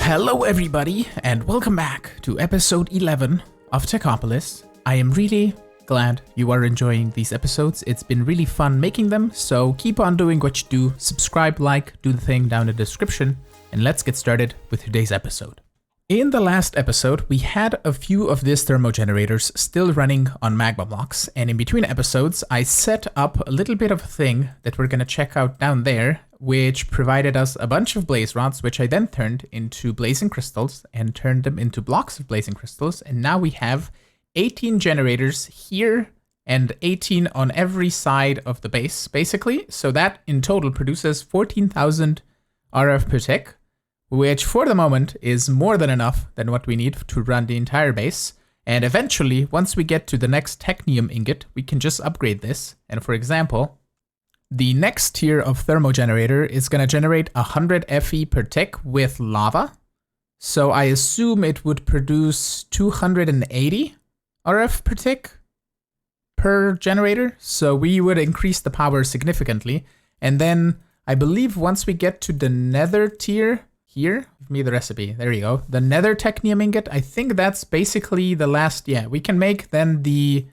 Hello everybody, and welcome back to episode 11 of Techopolis. I am really glad you are enjoying these episodes. It's been really fun making them, so keep on doing what you do. Subscribe, like, do the thing down in the description, and let's get started with today's episode. In the last episode, we had a few of these thermogenerators still running on magma blocks, and in between episodes, I set up a little bit of a thing that we're going to check out down there, which provided us a bunch of blaze rods, which I then turned into blazing crystals and turned them into blocks of blazing crystals, and now we have 18 generators here and 18 on every side of the base, basically. So that in total produces 14,000 RF per tick, which for the moment is more than enough than what we need to run the entire base. And eventually, once we get to the next technium ingot, we can just upgrade this. And for example, the next tier of thermogenerator is going to generate 100 Fe per tick with lava. So I assume it would produce 280 RF per tick per generator. So we would increase the power significantly. And then I believe once we get to the nether tier, here, give me the recipe, there you go. The nether technium ingot, I think that's basically the last, yeah, we can make then the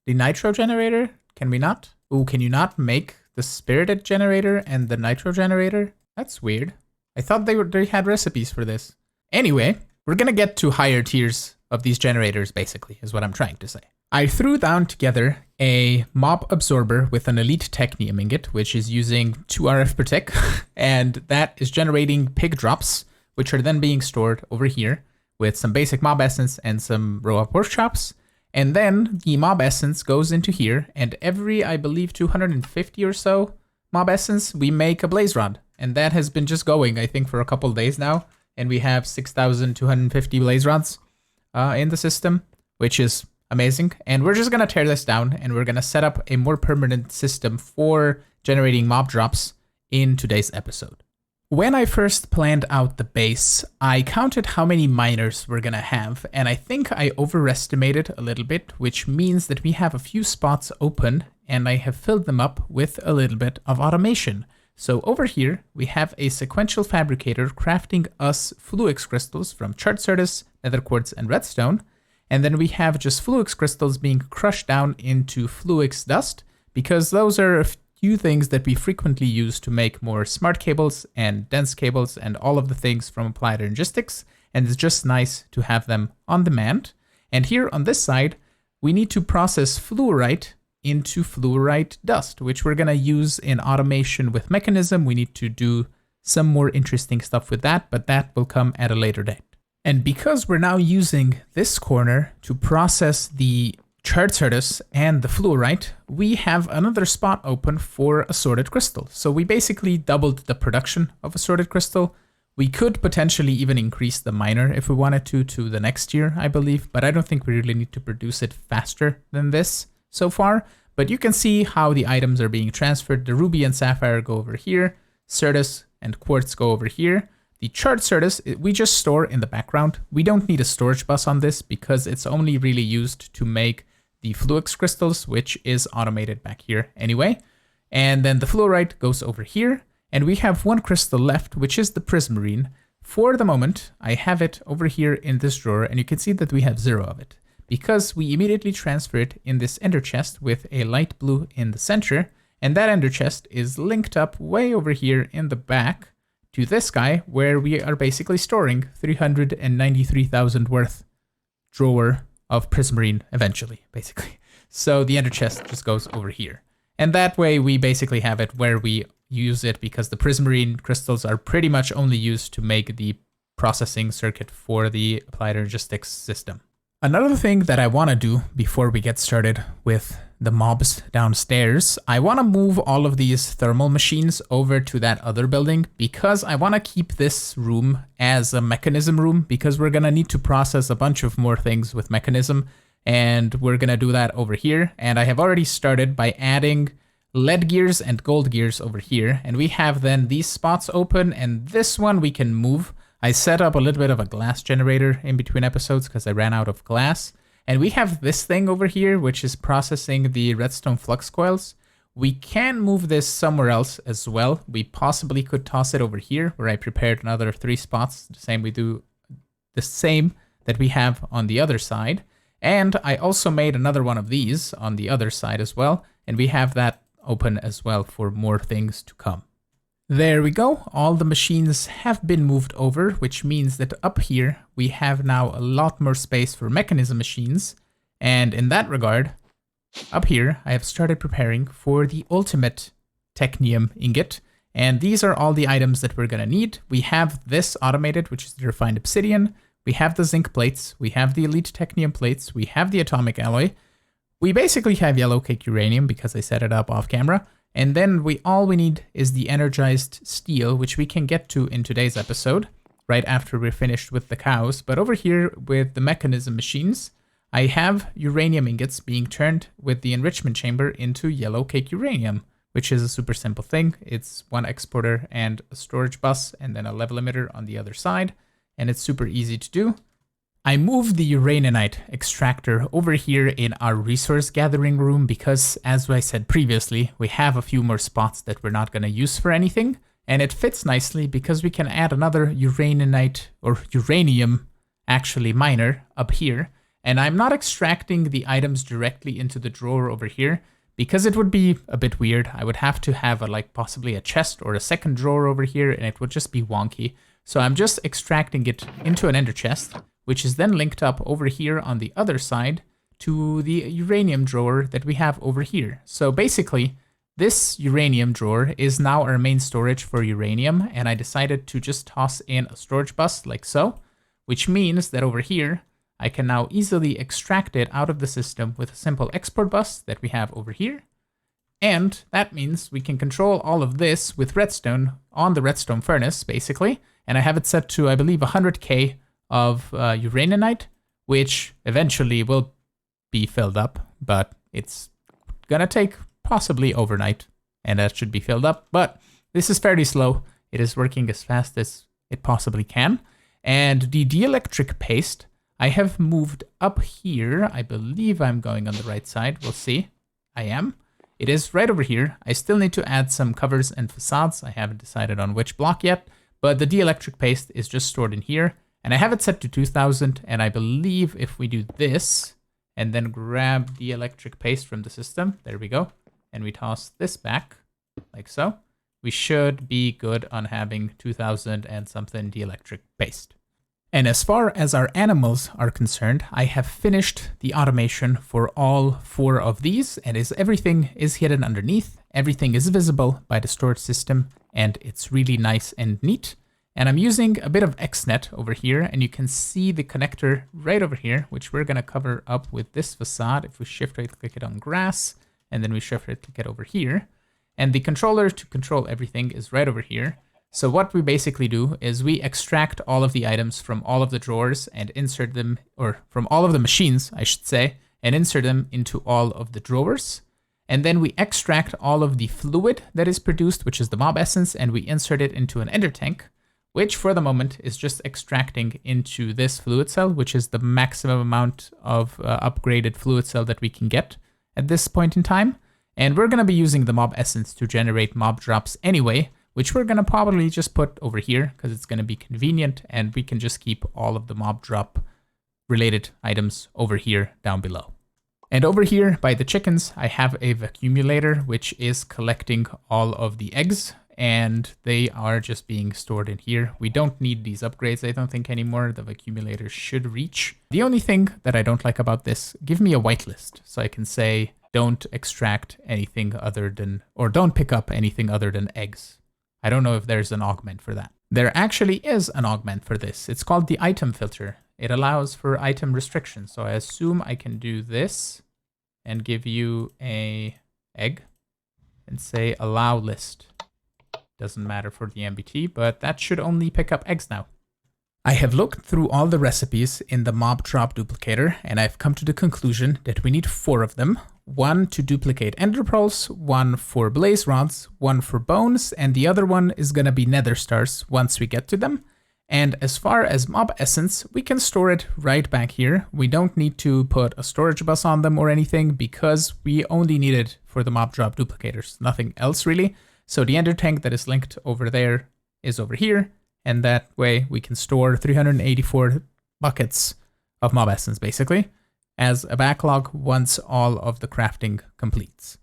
nitro generator, can we not? Ooh, can you not make the spirited generator and the nitro generator? That's weird. I thought they had recipes for this. Anyway, we're gonna get to higher tiers of these generators, basically, is what I'm trying to say. I threw down together a mob absorber with an elite technium ingot, which is using 2 RF per tick, and that is generating pig drops, which are then being stored over here with some basic mob essence and some raw pork chops. And then the mob essence goes into here, and every, I believe, 250 or so mob essence, we make a blaze rod. And that has been just going, I think, for a couple days now. And we have 6,250 blaze rods in the system, which is amazing. And we're just going to tear this down, and we're going to set up a more permanent system for generating mob drops in today's episode. When I first planned out the base, I counted how many miners we're going to have, and I think I overestimated a little bit, which means that we have a few spots open, and I have filled them up with a little bit of automation. So over here, we have a sequential fabricator crafting us fluix crystals from chart certus, nether quartz, and redstone. And then we have just fluix crystals being crushed down into fluix dust, because those are a few things that we frequently use to make more smart cables and dense cables and all of the things from applied logistics. And it's just nice to have them on demand. And here on this side, we need to process fluorite into fluorite dust, which we're going to use in automation with mechanism. We need to do some more interesting stuff with that, but that will come at a later date. And because we're now using this corner to process the chart certus and the fluorite, we have another spot open for assorted crystal. So we basically doubled the production of assorted crystal. We could potentially even increase the miner if we wanted to the next year, I believe, but I don't think we really need to produce it faster than this so far. But you can see how the items are being transferred. The ruby and sapphire go over here, certus and quartz go over here. The chart certus, we just store in the background. We don't need a storage bus on this because it's only really used to make the fluix crystals, which is automated back here anyway. And then the fluorite goes over here. And we have one crystal left, which is the prismarine. For the moment, I have it over here in this drawer, and you can see that we have 0 of it, because we immediately transfer it in this ender chest with a light blue in the center. And that ender chest is linked up way over here in the back to this guy, where we are basically storing 393,000 worth drawer of prismarine eventually, basically. So the ender chest just goes over here. And that way we basically have it where we use it, because the prismarine crystals are pretty much only used to make the processing circuit for the applied logistics system. Another thing that I want to do before we get started with the mobs downstairs, I want to move all of these thermal machines over to that other building, because I want to keep this room as a mechanism room, because we're going to need to process a bunch of more things with mechanism, and we're going to do that over here. And I have already started by adding lead gears and gold gears over here, and we have then these spots open, and this one we can move. I set up a little bit of a glass generator in between episodes because I ran out of glass. And we have this thing over here, which is processing the redstone flux coils. We can move this somewhere else as well. We possibly could toss it over here where I prepared another 3 spots. The same that we have on the other side. And I also made another one of these on the other side as well. And we have that open as well for more things to come. There we go. All the machines have been moved over, which means that up here we have now a lot more space for mechanism machines. And in that regard, up here I have started preparing for the ultimate technium ingot. And these are all the items that we're going to need. We have this automated, which is the refined obsidian. We have the zinc plates, we have the elite technium plates, we have the atomic alloy. We basically have yellow cake uranium because I set it up off camera. And then all we need is the energized steel, which we can get to in today's episode, right after we're finished with the cows. But over here with the mechanism machines, I have uranium ingots being turned with the enrichment chamber into yellow cake uranium, which is a super simple thing. It's one exporter and a storage bus and then a level emitter on the other side. And it's super easy to do. I moved the uraninite extractor over here in our resource gathering room because, as I said previously, we have a few more spots that we're not going to use for anything. And it fits nicely because we can add another uraninite or uranium actually miner up here. And I'm not extracting the items directly into the drawer over here because it would be a bit weird. I would have to have possibly a chest or a second drawer over here and it would just be wonky. So I'm just extracting it into an ender chest, which is then linked up over here on the other side to the uranium drawer that we have over here. So basically, this uranium drawer is now our main storage for uranium, and I decided to just toss in a storage bus like so, which means that over here, I can now easily extract it out of the system with a simple export bus that we have over here. And that means we can control all of this with redstone on the redstone furnace, basically. And I have it set to, I believe, 100k of uraninite, which eventually will be filled up, but it's gonna take possibly overnight, and that should be filled up. But this is fairly slow. It is working as fast as it possibly can. And the dielectric paste, I have moved up here. I believe I'm going on the right side. We'll see. I am. It is right over here. I still need to add some covers and facades. I haven't decided on which block yet. But the dielectric paste is just stored in here, and I have it set to 2000, and I believe if we do this, and then grab dielectric paste from the system, there we go, and we toss this back, like so, we should be good on having 2000 and something dielectric paste. And as far as our animals are concerned, I have finished the automation for all 4 of these, and everything is hidden underneath, everything is visible by the storage system, and it's really nice and neat. And I'm using a bit of XNet over here, and you can see the connector right over here, which we're gonna cover up with this facade. If we shift right click it on grass, and then we shift right click it over here. And the controller to control everything is right over here. So what we basically do is we extract all of the items from all of the drawers and insert them, or from all of the machines, I should say, and insert them into all of the drawers. And then we extract all of the fluid that is produced, which is the mob essence, and we insert it into an ender tank, which for the moment is just extracting into this fluid cell, which is the maximum amount of upgraded fluid cell that we can get at this point in time. And we're going to be using the mob essence to generate mob drops anyway, which we're going to probably just put over here because it's going to be convenient, and we can just keep all of the mob drop related items over here down below. And over here by the chickens, I have a vacuumulator, which is collecting all of the eggs, and they are just being stored in here. We don't need these upgrades, I don't think, anymore. The vacuumulator should reach. The only thing that I don't like about this, give me a whitelist so I can say don't extract anything other than, or don't pick up anything other than eggs. I don't know if there's an augment for that. There actually is an augment for this. It's called the item filter. It allows for item restrictions. So I assume I can do this and give you a egg and say allow list. Doesn't matter for the MBT, but that should only pick up eggs now. I have looked through all the recipes in the mob drop duplicator, and I've come to the conclusion that we need 4 of them. 1 to duplicate ender pearls, 1 for blaze rods, 1 for bones, and the other one is gonna be nether stars once we get to them. And as far as mob essence, we can store it right back here. We don't need to put a storage bus on them or anything because we only need it for the mob drop duplicators, nothing else really. So the ender tank that is linked over there is over here. And that way we can store 384 buckets of mob essence basically as a backlog once all of the crafting completes.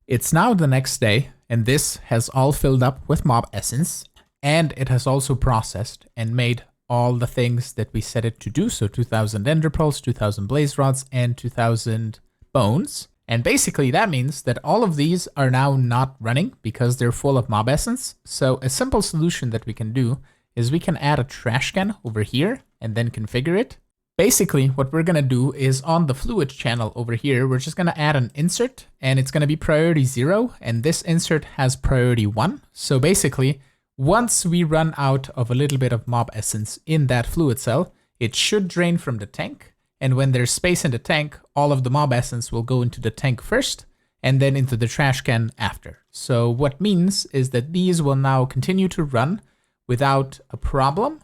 It's now the next day and this has all filled up with mob essence. And it has also processed and made all the things that we set it to do. So 2000 ender pearls, 2000 blaze rods, and 2000 bones. And basically that means that all of these are now not running because they're full of mob essence. So a simple solution that we can do is we can add a trash can over here and then configure it. Basically what we're gonna do is on the fluid channel over here, we're just gonna add an insert and it's gonna be priority 0. And this insert has priority 1. So basically, once we run out of a little bit of mob essence in that fluid cell, it should drain from the tank. And when there's space in the tank, all of the mob essence will go into the tank first and then into the trash can after. So what means is that these will now continue to run without a problem.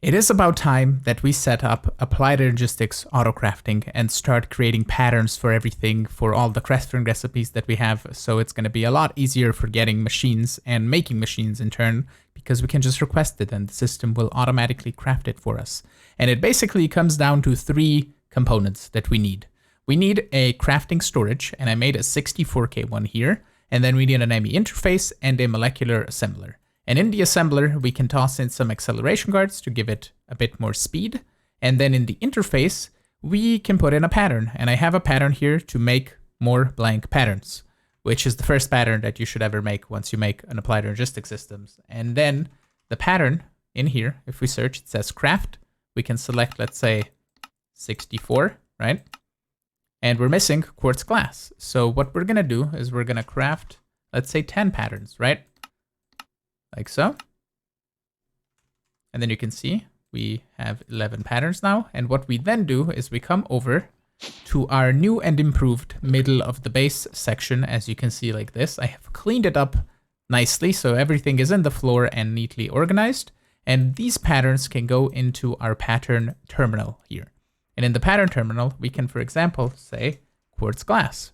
It is about time that we set up Applied Energistics Autocrafting and start creating patterns for everything for all the crafting recipes that we have. So it's going to be a lot easier for getting machines and making machines in turn because we can just request it and the system will automatically craft it for us. And it basically comes down to 3 components that we need. We need a crafting storage, and I made a 64K one here. And then we need an ME interface and a molecular assembler. And in the assembler, we can toss in some acceleration guards to give it a bit more speed. And then in the interface, we can put in a pattern. And I have a pattern here to make more blank patterns, which is the first pattern that you should ever make once you make an Applied Logistics Systems. And then the pattern in here, if we search, it says craft. We can select, let's say, 64, right? And we're missing quartz glass. So what we're going to do is we're going to craft, let's say, 10 patterns, right? Like so. And then you can see we have 11 patterns now. And what we then do is we come over to our new and improved middle of the base section, as you can see like this. I have cleaned it up nicely so everything is in the floor and neatly organized. And these patterns can go into our pattern terminal here. And in the pattern terminal, we can, for example, say quartz glass.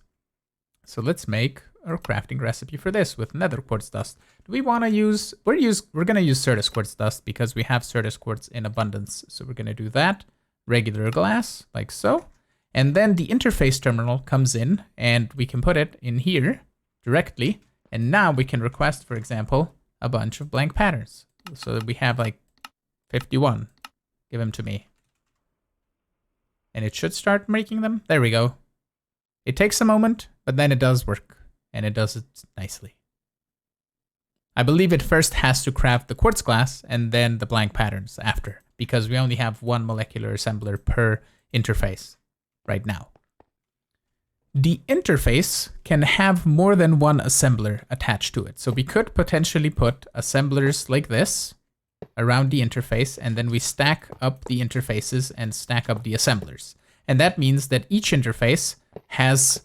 So let's make our crafting recipe for this with nether quartz dust. Do we want to use, we're going to use Certus quartz dust because we have Certus quartz in abundance. So we're going to do that. Regular glass, like so. And then the interface terminal comes in and we can put it in here directly. And now we can request, for example, a bunch of blank patterns. So we have like 51. Give them to me. And it should start making them. There we go. It takes a moment, but then it does work. And it does it nicely. I believe it first has to craft the quartz glass and then the blank patterns after, because we only have one molecular assembler per interface right now. The interface can have more than one assembler attached to it. So we could potentially put assemblers like this around the interface, and then we stack up the interfaces and stack up the assemblers. And that means that each interface has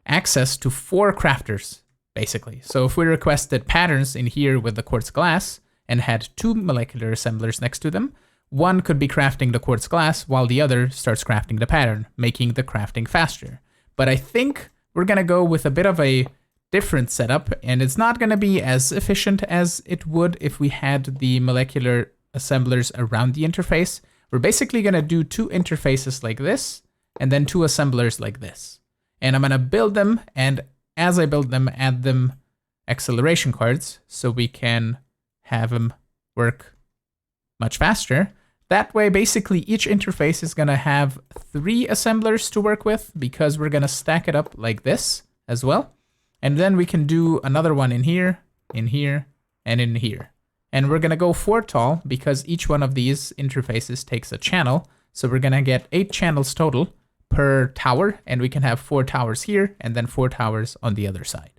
access to 4 crafters, basically. So if we requested patterns in here with the quartz glass and had 2 molecular assemblers next to them, one could be crafting the quartz glass while the other starts crafting the pattern, making the crafting faster. But I think we're going to go with a bit of a different setup, and it's not going to be as efficient as it would if we had the molecular assemblers around the interface. We're basically going to do 2 interfaces like this, and then 2 assemblers like this. And I'm going to build them, and as I build them, add them acceleration cards so we can have them work much faster. That way, basically, each interface is going to have 3 assemblers to work with because we're going to stack it up like this as well. And then we can do another one in here, and in here. And we're going to go 4 tall because each one of these interfaces takes a channel. So we're going to get 8 channels total per tower, and we can have 4 towers here and then 4 towers on the other side.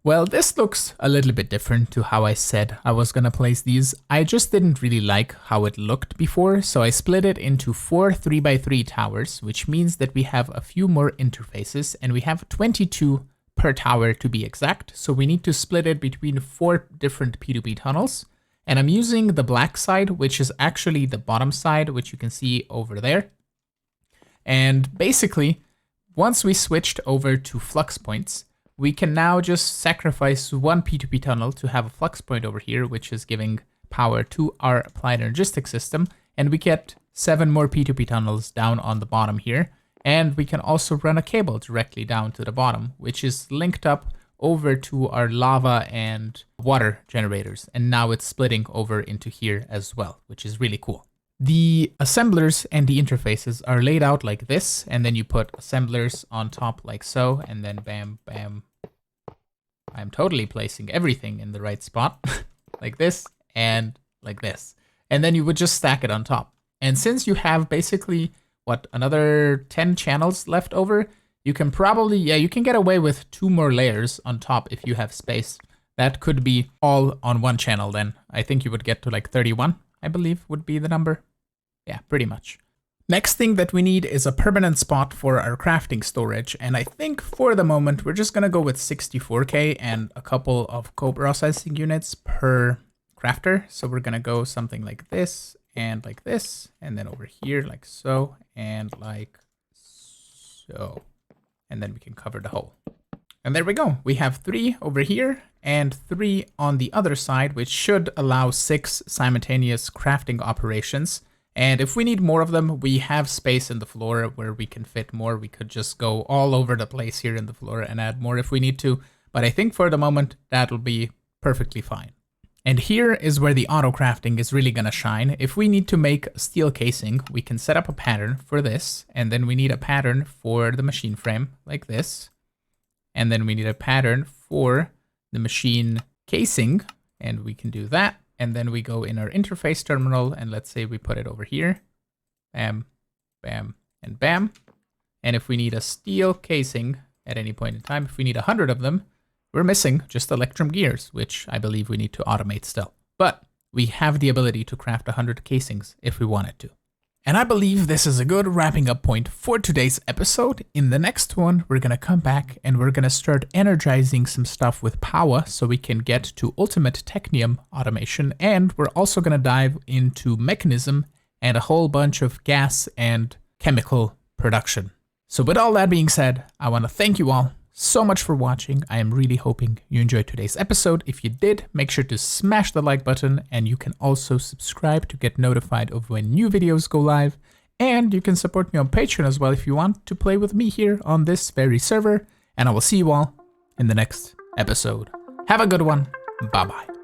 Well, this looks a little bit different to how I said I was gonna place these. I just didn't really like how it looked before, so I split it into 4 3x3 towers, which means that we have a few more interfaces, and we have 22 per tower to be exact, so we need to split it between 4 different P2P tunnels, And I'm using the black side, which is actually the bottom side, which you can see over there. And basically, once we switched over to flux points, we can now just sacrifice one P2P tunnel to have a flux point over here, which is giving power to our applied energistic system. And we get 7 more P2P tunnels down on the bottom here. And we can also run a cable directly down to the bottom, which is linked up over to our lava and water generators. And now it's splitting over into here as well, which is really cool. The assemblers and the interfaces are laid out like this, and then you put assemblers on top like so, and then bam, bam. I'm totally placing everything in the right spot, like this and like this. And then you would just stack it on top. And since you have basically, what, another 10 channels left over, you can probably, you can get away with 2 more layers on top if you have space. That could be all on one channel then. I think you would get to like 31, I believe would be the number. Yeah, pretty much. Next thing that we need is a permanent spot for our crafting storage. And I think for the moment, we're just gonna go with 64K and a couple of co-processing units per crafter. So we're gonna go something like this, and then over here like so, and like so. And then we can cover the hole. And there we go. We have 3 over here and 3 on the other side, which should allow 6 simultaneous crafting operations. And if we need more of them, we have space in the floor where we can fit more. We could just go all over the place here in the floor and add more if we need to. But I think for the moment, that'll be perfectly fine. And here is where the auto crafting is really gonna shine. If we need to make a steel casing, we can set up a pattern for this. And then we need a pattern for the machine frame like this. And then we need a pattern for the machine casing, and we can do that. And then we go in our interface terminal, and let's say we put it over here. Bam, bam, and bam. And if we need a steel casing at any point in time, if we need 100 of them, we're missing just electrum gears, which I believe we need to automate still. But we have the ability to craft 100 casings if we wanted to. And I believe this is a good wrapping up point for today's episode. In the next one, we're going to come back and we're going to start energizing some stuff with power so we can get to ultimate technium automation. And we're also going to dive into mechanism and a whole bunch of gas and chemical production. So with all that being said, I want to thank you all so much for watching. I am really hoping you enjoyed today's episode. If you did, make sure to smash the like button, and you can also subscribe to get notified of when new videos go live. And you can support me on Patreon as well if you want to play with me here on this very server. And I will see you all in the next episode. Have a good one. Bye bye.